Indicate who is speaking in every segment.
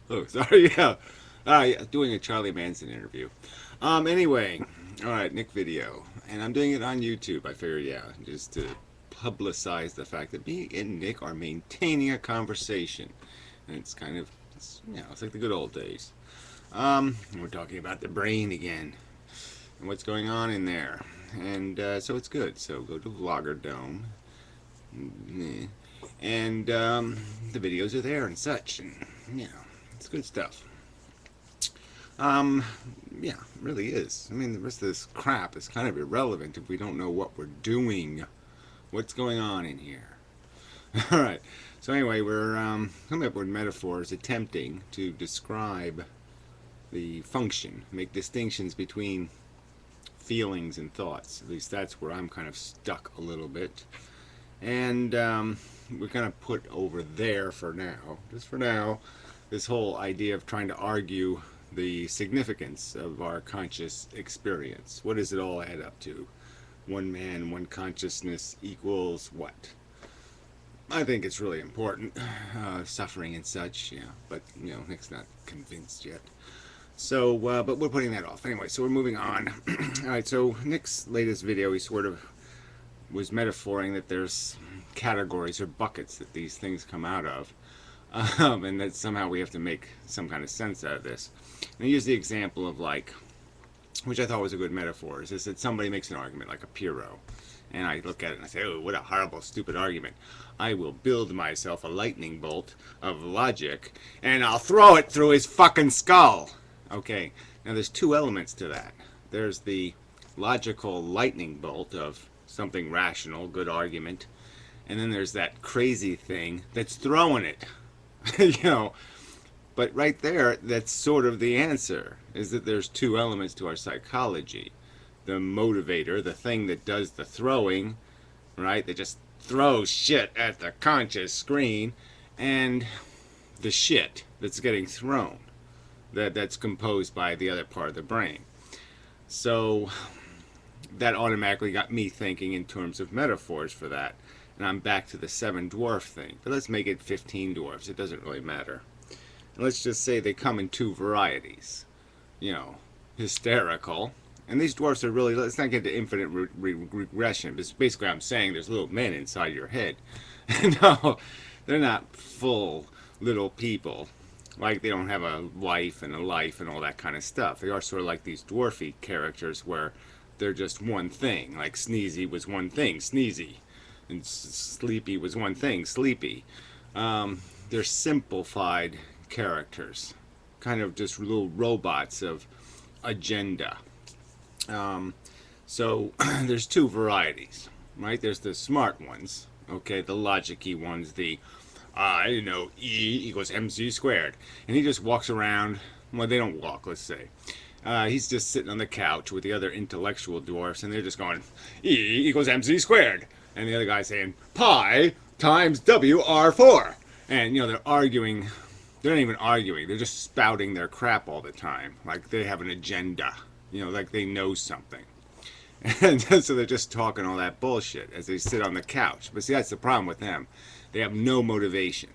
Speaker 1: Oh, sorry. Yeah. Yeah, doing a Charlie Manson interview. Anyway, all right, Nick video, and I'm doing it on YouTube. I figured, yeah, just to publicize the fact that me and Nick are maintaining a conversation, and it's kind of, it's like the good old days. We're talking about the brain again and what's going on in there, and so it's good. So go to Vlogger Dome, and the videos are there and such, and it's good stuff. Um, yeah, it really is. I mean, the rest of this crap is kind of irrelevant if we don't know what we're doing. What's going on in here? All right. So anyway, we're coming up with metaphors attempting to describe the function, make distinctions between feelings and thoughts. At least that's where I'm kind of stuck a little bit. And we're going to put over there for now, just for now, this whole idea of trying to argue the significance of our conscious experience. What does it all add up to? One man, one consciousness equals what? I think it's really important, suffering and such, yeah, but, Nick's not convinced yet. So, but we're putting that off. Anyway, so we're moving on. All right, so Nick's latest video, he sort of was metaphoring that there's categories or buckets that these things come out of. And that somehow we have to make some kind of sense out of this. And I use the example of which I thought was a good metaphor, is that somebody makes an argument like a Pyrrho. And I look at it and I say, oh, what a horrible, stupid argument. I will build myself a lightning bolt of logic and I'll throw it through his fucking skull. Okay, now there's two elements to that. There's the logical lightning bolt of something rational, good argument. And then there's that crazy thing that's throwing it. But right there, that's sort of the answer, is that there's two elements to our psychology. The motivator, the thing that does the throwing, right, that just throws shit at the conscious screen, and the shit that's getting thrown, that's composed by the other part of the brain. So that automatically got me thinking in terms of metaphors for that. And I'm back to the 7 dwarf thing. But let's make it 15 dwarfs. It doesn't really matter. And let's just say they come in 2 varieties. Hysterical. And these dwarfs are really, let's not get to infinite regression. Because basically I'm saying there's little men inside your head. No, they're not full little people. Like they don't have a wife and a life and all that kind of stuff. They are sort of like these dwarfy characters where they're just one thing. Like Sneezy was one thing, Sneezy. And Sleepy was one thing, Sleepy. They're simplified characters, kind of just little robots of agenda. So there's 2 varieties, right? There's the smart ones, okay, the logic-y ones, the E equals mc squared, and he just walks around. Well, they don't walk, let's say. He's just sitting on the couch with the other intellectual dwarfs, and they're just going, E equals mc squared. And the other guy's saying, pi times WR4. And, they're arguing. They're not even arguing. They're just spouting their crap all the time. Like they have an agenda. Like they know something. And so they're just talking all that bullshit as they sit on the couch. But see, that's the problem with them. They have no motivation.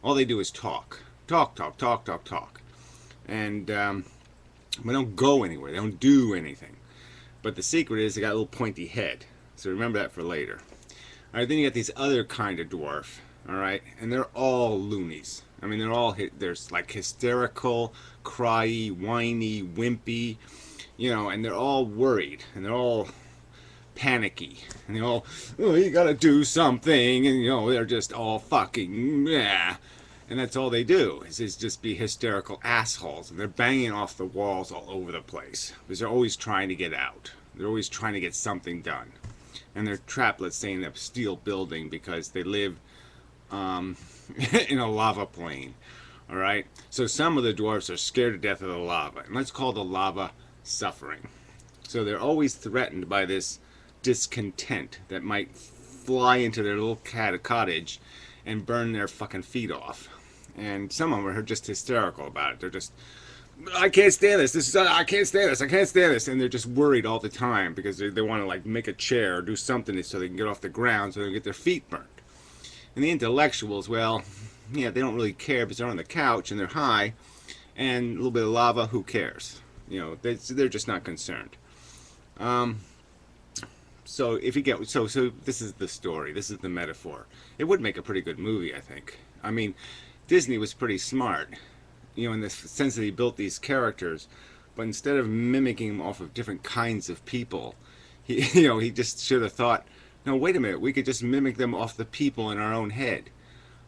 Speaker 1: All they do is talk. Talk, talk, talk, talk, talk. And they don't go anywhere. They don't do anything. But the secret is they got a little pointy head. So remember that for later. All right, then you got these other kind of dwarf, all right, and they're all loonies. I mean, there's like hysterical, cryy, whiny, wimpy, and they're all worried, and they're all panicky, and they're all, oh, you gotta do something, and they're just all fucking, yeah. And that's all they do, is just be hysterical assholes, and they're banging off the walls all over the place, because they're always trying to get out. They're always trying to get something done. And they're trapped, let's say, in a steel building because they live in a lava plain. All right? So some of the dwarfs are scared to death of the lava. And let's call the lava suffering. So they're always threatened by this discontent that might fly into their little cottage and burn their fucking feet off. And some of them are just hysterical about it. They're just, I can't stand this. I can't stand this. I can't stand this. And they're just worried all the time because they want to like make a chair or do something so they can get off the ground so they can get their feet burned. And the intellectuals, well, yeah, they don't really care because they're on the couch and they're high, and a little bit of lava, who cares? You know, they're just not concerned. Um, so if you get so this is the story. This is the metaphor. It would make a pretty good movie, I think. I mean, Disney was pretty smart, you know, in the sense that he built these characters, but instead of mimicking them off of different kinds of people, he you know he just should have thought, no, wait a minute, we could just mimic them off the people in our own head.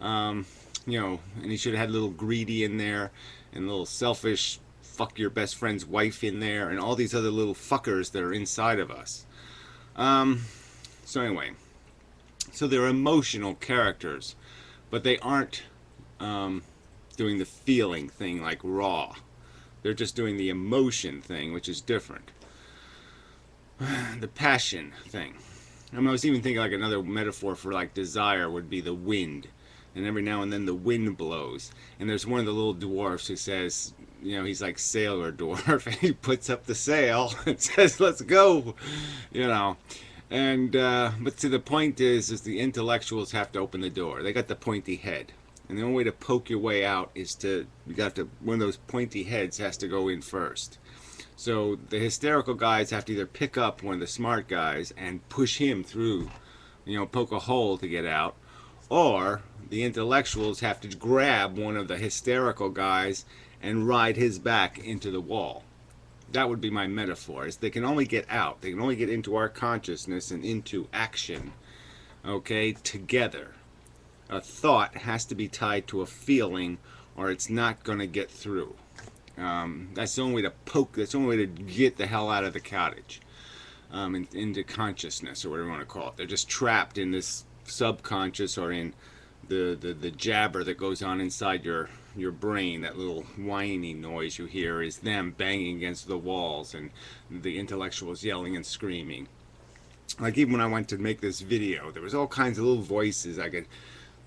Speaker 1: Um, you know, and he should have had a little greedy in there, and a little selfish, fuck your best friend's wife in there, and all these other little fuckers that are inside of us. Um, so anyway, so they're emotional characters, but they aren't um, doing the feeling thing like Raw. They're just doing the emotion thing, which is different. The passion thing. I mean, I was even thinking like another metaphor for like desire would be the wind. And every now and then the wind blows. And there's one of the little dwarfs who says, you know, he's like sailor dwarf, and he puts up the sail and says, "Let's go," you know. And but see, the point is the intellectuals have to open the door. They got the pointy head, and the only way to poke your way out is to you got to one of those pointy heads has to go in first. So the hysterical guys have to either pick up one of the smart guys and push him through, you know, poke a hole to get out, or the intellectuals have to grab one of the hysterical guys and ride his back into the wall. That would be my metaphor. Is they can only get out. They can only get into our consciousness and into action, okay, together. A thought has to be tied to a feeling, or it's not going to get through. That's the only way to poke. That's the only way to get the hell out of the cottage, into consciousness, or whatever you want to call it. They're just trapped in this subconscious, or in the jabber that goes on inside your brain. That little whiny noise you hear is them banging against the walls, and the intellectuals yelling and screaming. Like even when I went to make this video, there was all kinds of little voices. I could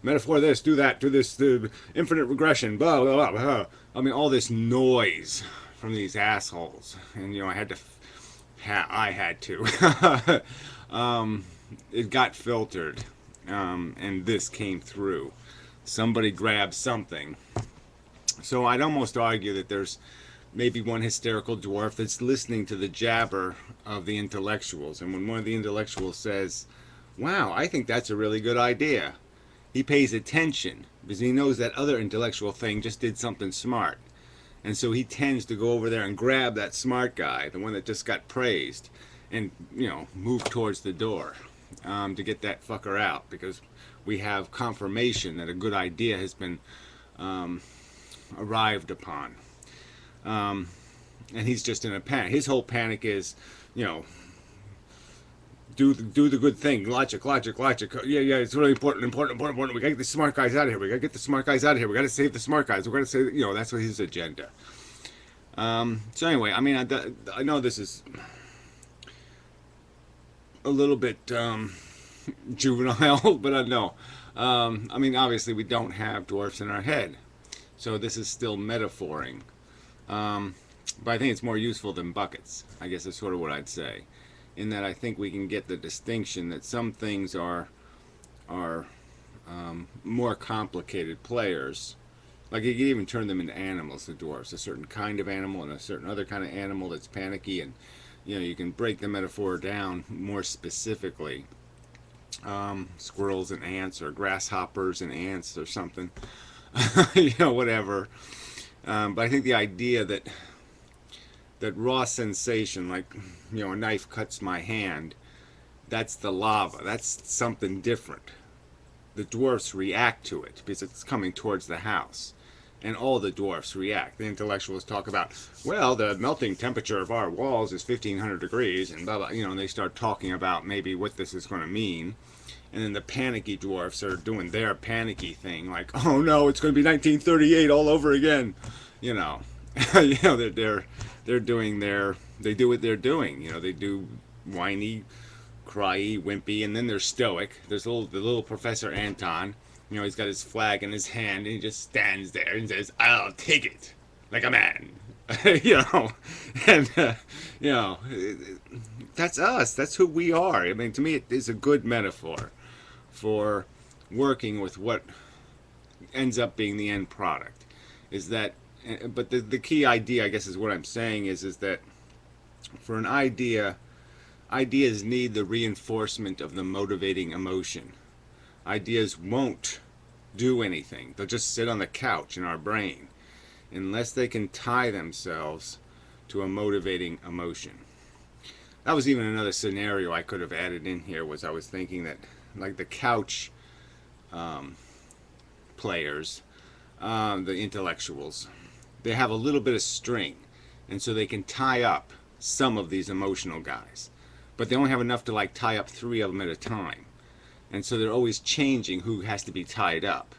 Speaker 1: metaphor this, do that, do this, the infinite regression, blah blah blah blah. I mean, all this noise from these assholes, and you know, I had to. It got filtered, and this came through. Somebody grabbed something. So I'd almost argue that there's maybe one hysterical dwarf that's listening to the jabber of the intellectuals, and when one of the intellectuals says, "Wow, I think that's a really good idea," he pays attention because he knows that other intellectual thing just did something smart. And so he tends to go over there and grab that smart guy, the one that just got praised, and, you know, move towards the door, to get that fucker out, because we have confirmation that a good idea has been arrived upon. And he's just in a panic. His whole panic is, you know, do the good thing. Logic. Yeah. It's really important. We gotta get the smart guys out of here. We gotta save the smart guys. We gotta save. You know, that's what his agenda. So anyway, I mean, I know this is a little bit juvenile, but I know. I mean, obviously, we don't have dwarfs in our head, so this is still metaphoring. But I think it's more useful than buckets. I guess that's sort of what I'd say. In that I think we can get the distinction that some things are more complicated players. Like you can even turn them into animals, the dwarfs. A certain kind of animal and a certain other kind of animal that's panicky, and you know, you can break the metaphor down more specifically. Squirrels and ants, or grasshoppers and ants, or something. You know, whatever. But I think the idea that raw sensation, like, you know, a knife cuts my hand, that's the lava. That's something different. The dwarfs react to it because it's coming towards the house. And all the dwarfs react. The intellectuals talk about, well, the melting temperature of our walls is 1500 degrees, and blah, blah, you know, and they start talking about maybe what this is going to mean. And then the panicky dwarfs are doing their panicky thing, like, oh no, it's going to be 1938 all over again. You know, you know, they're doing they do what they're doing. You know, they do whiny, cryy, wimpy, and then they're stoic. There's the little Professor Anton. You know, he's got his flag in his hand, and he just stands there and says, "I'll take it like a man." You know, and you know, that's us. That's who we are. I mean, to me, it is a good metaphor for working with what ends up being the end product. Is that, but the key idea, I guess, is what I'm saying is that for an idea, ideas need the reinforcement of the motivating emotion. Ideas won't do anything. They'll just sit on the couch in our brain unless they can tie themselves to a motivating emotion. That was even another scenario I could have added in here. Was I was thinking that, like the couch um, players, the intellectuals, they have a little bit of string, and so they can tie up some of these emotional guys, but they only have enough to like tie up 3 of them at a time, and so they're always changing who has to be tied up.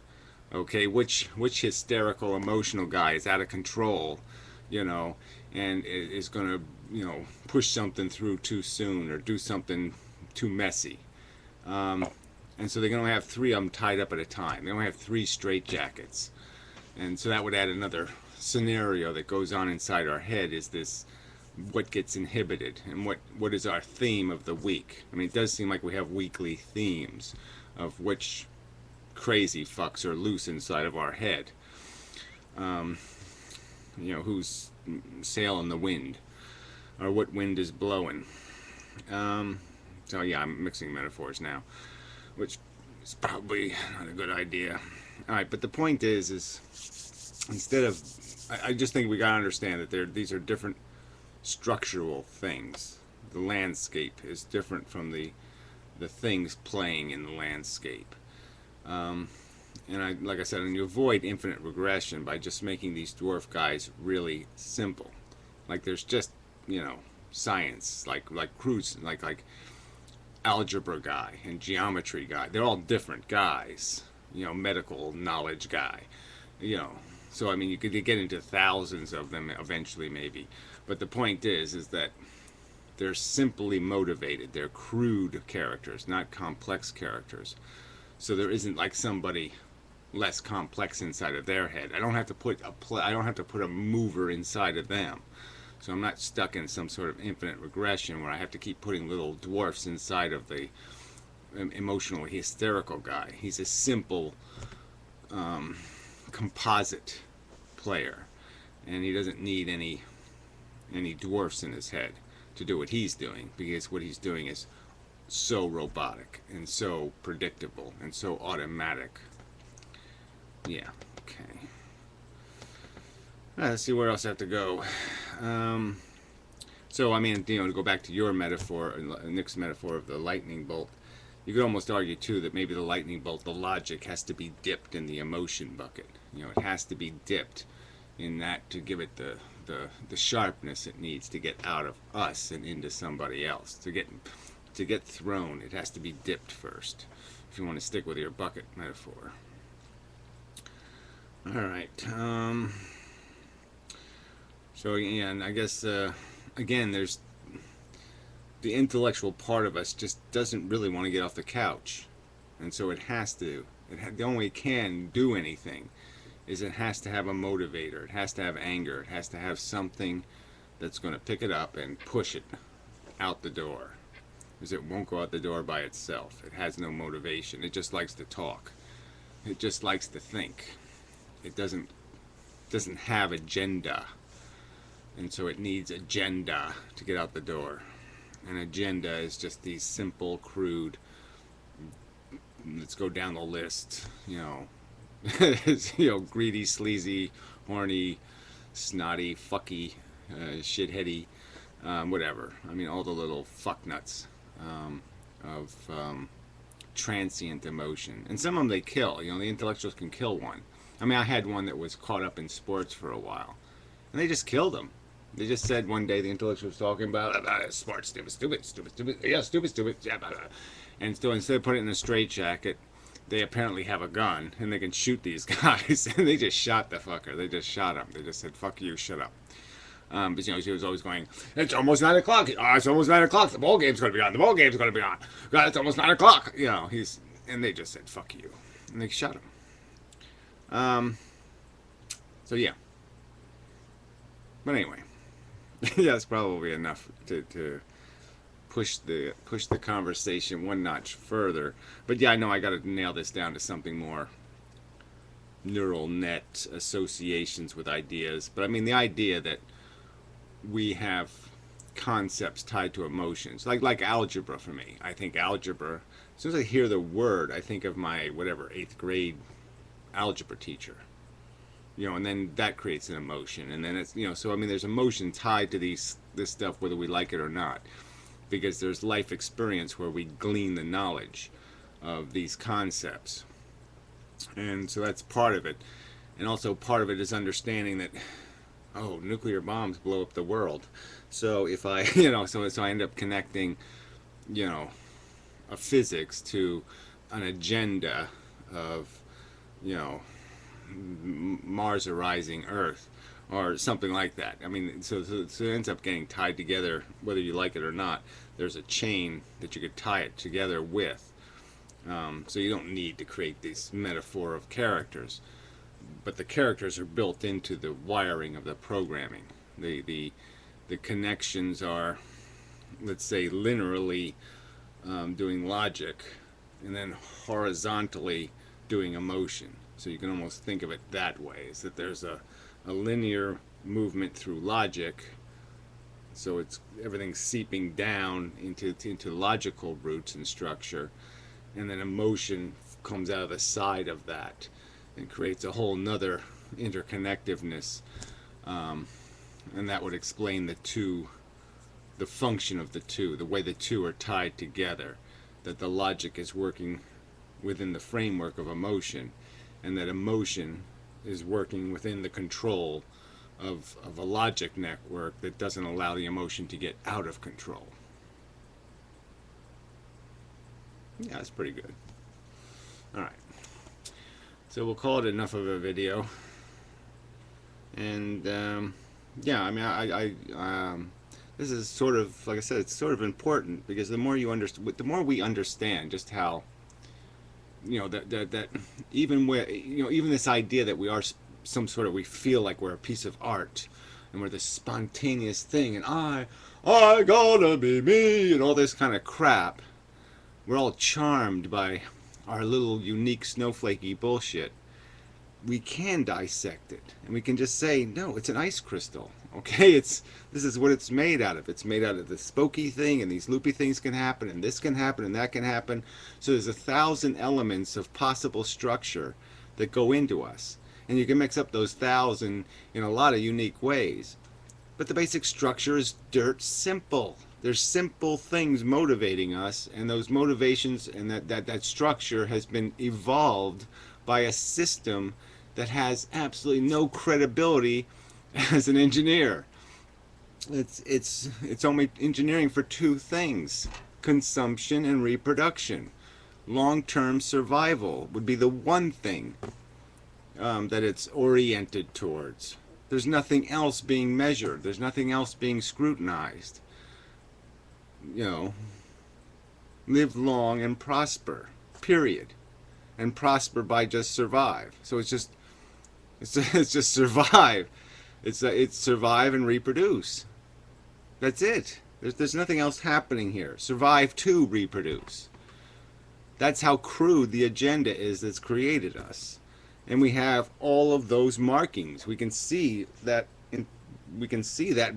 Speaker 1: Okay, which hysterical emotional guy is out of control, you know, and is going to, you know, push something through too soon or do something too messy. Um, and so they can only have 3 of them tied up at a time. They only have 3 straitjackets. And so that would add another scenario that goes on inside our head, is this what gets inhibited and what is our theme of the week. I mean, it does seem like we have weekly themes of which crazy fucks are loose inside of our head. Um, you know, who's sailing the wind, or what wind is blowing. So yeah, I'm mixing metaphors now, which is probably not a good idea. All right, but the point is instead of, I just think we gotta understand that these are different structural things. The landscape is different from the things playing in the landscape. Um, and like I said, and you avoid infinite regression by just making these dwarf guys really simple. Like there's just, you know, science, like cruise, like algebra guy and geometry guy. They're all different guys. You know, medical knowledge guy. You know, so I mean, you could get into thousands of them eventually, maybe. But the point is that they're simply motivated. They're crude characters, not complex characters. So there isn't like somebody less complex inside of their head. I don't have to put I don't have to put a mover inside of them. So I'm not stuck in some sort of infinite regression where I have to keep putting little dwarfs inside of the emotional hysterical guy. He's a simple composite player, and he doesn't need any dwarfs in his head to do what he's doing, because what he's doing is so robotic and so predictable and so automatic. Yeah, okay. Let's see where else I have to go. So, I mean, you know, to go back to your metaphor, Nick's metaphor of the lightning bolt, you could almost argue, too, that maybe the lightning bolt, the logic has to be dipped in the emotion bucket. You know, it has to be dipped in that to give it the sharpness it needs to get out of us and into somebody else. To get thrown, it has to be dipped first, if you want to stick with your bucket metaphor. All right. So, yeah, and I guess, again, there's the intellectual part of us just doesn't really want to get off the couch. And so it has to. The only way it can do anything is it has to have a motivator. It has to have anger. It has to have something that's going to pick it up and push it out the door. Because it won't go out the door by itself. It has no motivation. It just likes to talk. It just likes to think. It doesn't have agenda. And so it needs agenda to get out the door. An agenda is just these simple, crude, let's go down the list, you know, you know, greedy, sleazy, horny, snotty, fucky, shitheady, whatever. I mean, all the little fucknuts of transient emotion. And some of them they kill. You know, the intellectuals can kill one. I mean, I had one that was caught up in sports for a while, and they just killed him. They just said one day, the intellectual was talking about sports, stupid, yeah, stupid, yeah, blah, blah. And so instead of putting it in a straitjacket, they apparently have a gun and they can shoot these guys. And they just shot the fucker. They just shot him. They just said, "Fuck you, shut up." But you know, she was always going, "It's almost 9 o'clock. Oh, it's almost 9 o'clock. The ball game's going to be on. The ball game's going to be on. God, it's almost 9 o'clock." You know, and they just said, "Fuck you," and they shot him. So yeah. But anyway. Yeah, that's probably enough to push the conversation one notch further. But yeah, I know I got to nail this down to something more neural net associations with ideas. But I mean, the idea that we have concepts tied to emotions, like algebra for me. I think algebra. As soon as I hear the word, I think of my whatever 8th grade algebra teacher. And then that creates an emotion, and then it's so I mean, there's emotion tied to this stuff whether we like it or not, because there's life experience where we glean the knowledge of these concepts, and so that's part of it. And also part of it is understanding that, oh, nuclear bombs blow up the world. So if I so I end up connecting a physics to an agenda of Mars arising Earth or something like that. I mean, so it ends up getting tied together whether you like it or not. There's a chain that you could tie it together with. So you don't need to create this metaphor of characters, but the characters are built into the wiring of the programming. The connections are, let's say, linearly doing logic, and then horizontally doing emotion. So you can almost think of it that way, is that there's a linear movement through logic, so it's everything's seeping down into logical roots and structure, and then emotion comes out of the side of that and creates a whole nother interconnectiveness, and that would explain the function of the two, the way the two are tied together, that the logic is working within the framework of emotion, and that emotion is working within the control of a logic network that doesn't allow the emotion to get out of control. Yeah, that's pretty good. Alright, so we'll call it enough of a video. And yeah, I mean, this is sort of, like I said, it's sort of important, because the more we understand just how, that even where, even this idea that we are we feel like we're a piece of art, and we're this spontaneous thing, and I gotta be me, and all this kind of crap. We're all charmed by our little unique snowflakey bullshit. We can dissect it, and we can just say, no, it's an ice crystal. Okay, this is what it's made out of. It's made out of this spooky thing, and these loopy things can happen, and this can happen, and that can happen. So there's 1,000 elements of possible structure that go into us, and you can mix up those 1,000 in a lot of unique ways. But the basic structure is dirt simple. There's simple things motivating us, and those motivations and that structure has been evolved by a system that has absolutely no credibility as an engineer. It's only engineering for two things: consumption and reproduction. Long-term survival would be the one thing that it's oriented towards. There's nothing else being measured. There's nothing else being scrutinized. Live long and prosper, period. And prosper by just survive. So it's just survive. It's survive and reproduce. That's it. There's nothing else happening here. Survive to reproduce. That's how crude the agenda is that's created us. And we have all of those markings. We can see that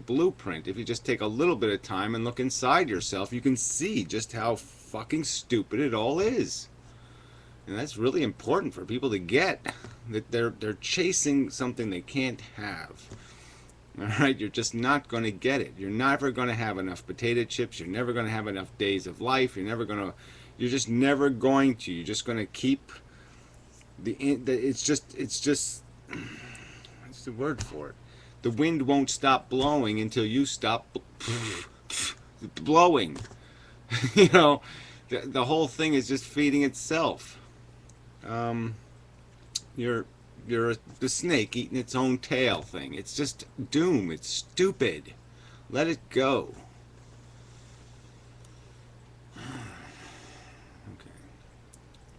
Speaker 1: blueprint. If you just take a little bit of time and look inside yourself, you can see just how fucking stupid it all is. And that's really important for people to get, that they're chasing something they can't have. All right, you're just not going to get it. You're never going to have enough potato chips. You're never going to have enough days of life. You're just never going to. You're just going to keep it's just what's the word for it? The wind won't stop blowing until you stop blowing. The whole thing is just feeding itself. You're the snake eating its own tail thing. It's just doom. It's stupid. Let it go. Okay.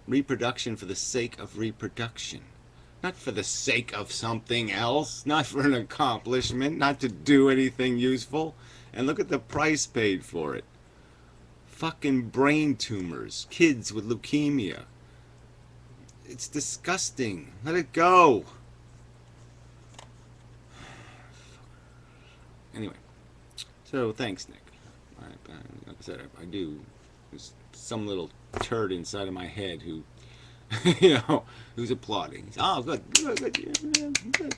Speaker 1: Reproduction for the sake of reproduction. Not for the sake of something else. Not for an accomplishment. Not to do anything useful. And look at the price paid for it. fucking brain tumors, kids with leukemia. It's disgusting. Let it go. Anyway, so thanks, Nick. Like I said, I do. There's some little turd inside of my head who, who's applauding. Oh, good, good, good, good.